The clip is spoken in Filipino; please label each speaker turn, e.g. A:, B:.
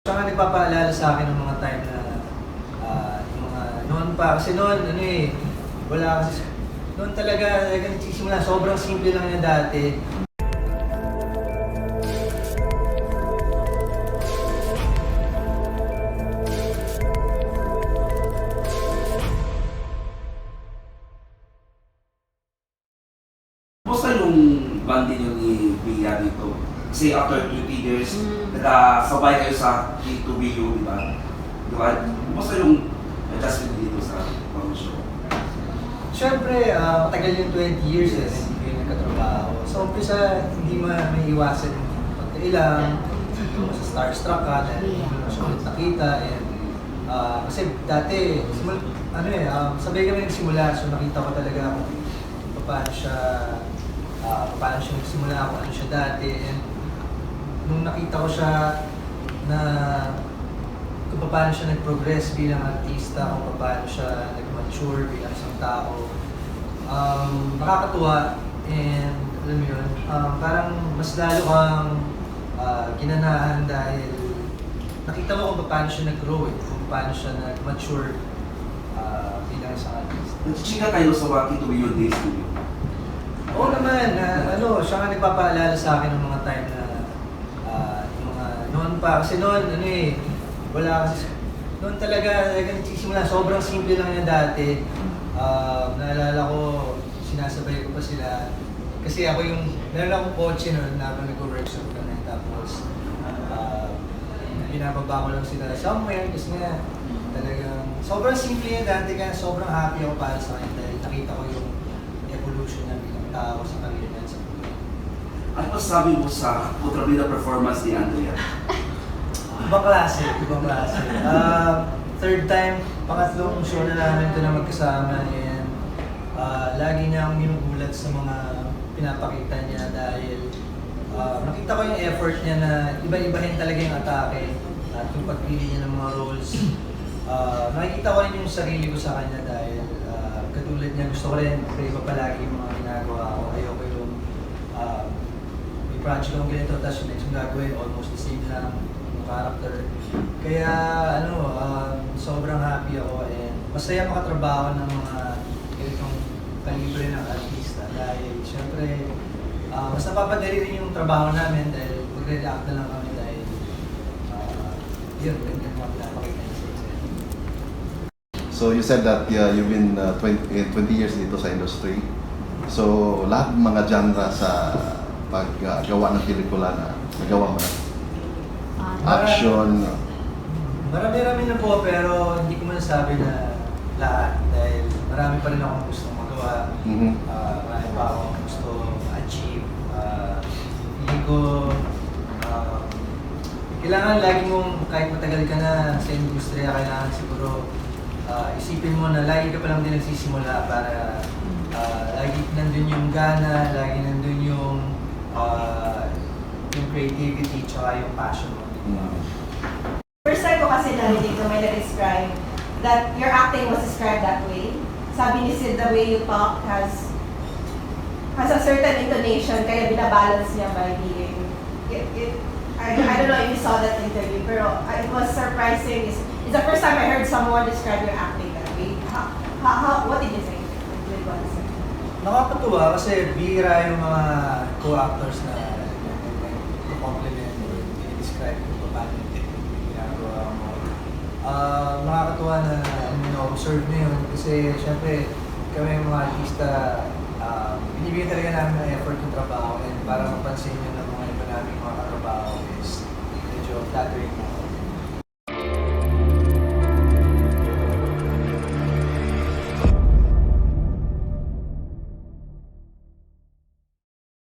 A: Tsaka nagpapaalala sa akin ng mga time na yung mga noon pa. Kasi noon, wala kasi, noon talaga nagsisimula, sobrang simple lang niya dati.
B: Kumusta yung bandi nyo ni Bia dito? Kasi after 20 years, nagkasabay kayo sa B2BU, di ba? Di ba? Kumusta yung adjustment dito sa show?
A: Siyempre, matagal yung 20 years hindi kayo nagkatrabaho. So, umpisa, hindi may iwasan yung pagkailang, sa starstruck ka, dahil hindi mo siya ulit nakita. And, kasi dati, sabay kami nagsimula, so nakita ko talaga kung paano siya nagsimula, kung ano siya dati. And nung nakita ko siya na kung paano siya nag-progress bilang artista, kung paano siya nag-mature bilang isang tao, nakakatuwa. And alam mo yun, parang mas lalo kang ginanahan dahil nakita mo kung paano siya nag-grow, kung paano siya nag-mature bilang isang artista.
B: Nag-chika kayo sa mga B2BU days ninyo?
A: Oo naman, siya nga nagpapaalala sa akin ng mga time na yung mga noon pa. Kasi noon, wala kasi, noon talaga nagsisimula, sobrang simple lang niya dati. Naalala ko, sinasabay ko pa sila. Kasi ako meron akong kotse noon habang nag-workshop kami. Tapos, binababa ko lang sila somewhere. Kasi nga, talagang, sobrang simple niya dati, kaya sobrang happy ako para sa kanya dahil nakita ko yung evolution niya bilang tao sa career niya sa buhay.
B: Ano masasabi mo sa kontrabida performance ni Andrea?
A: Ibang klase. Third time, pangatlong show na namin ito na magkasama. And lagi niya akong ginugulat sa mga pinapakita niya dahil nakita ko yung effort niya na iba-ibahin talaga yung atake at yung pagpili niya ng mga roles. Nakikita ko rin yung sarili ko sa kanya dahil katulad niya, gusto ko rin iba palagi yung mga ginagawa ko. Ayoko yung may project akong ganito, tapos yung next yung gagawin, almost the same lang yung character. Kaya sobrang happy ako and masaya makatrabaho ng mga ganitong kalibre ng artista dahil syempre mas napapadali rin yung trabaho namin dahil mag-react na lang kami dahil yun, ganyan mga pinapakita niya sa exam.
C: So you said that you've been 20 years dito sa industry. So lahat ng mga genre sa paggawa ng pelikula na nagawa mo na? Action?
A: Marami-rami na po pero hindi ko masasabi na lahat dahil marami pa rin akong gustong magawa. Marami pa akong gusto achieve. Hindi ko kailangan lagi mong kahit matagal ka na sa industriya, kailangan siguro isipin mo na lagi ka pa lang din nagsisimula para lagi nandun yung gana, lagi nandun yung creativity tsaka yung passion mo.
D: First time ko kasi narinig na may na-describe that your acting was described that way. Sabi ni Sid, the way you talk has a certain intonation, kaya binabalance niya by being I don't know if you saw that interview, pero it was surprising. It's the first time I heard someone describe your acting that way. What did you think?
A: Nakakatuwa kasi bihira yung mga co-actors na compliment or describe kung paano yung technique yung ginagawa mo. Nakakatuwa na observe na yun kasi syempre kami yung mga artista, binibigyan talaga namin ng effort yung trabaho and para mapansin nyo ng mga iba namin mga katrabaho is medyo flattering mo.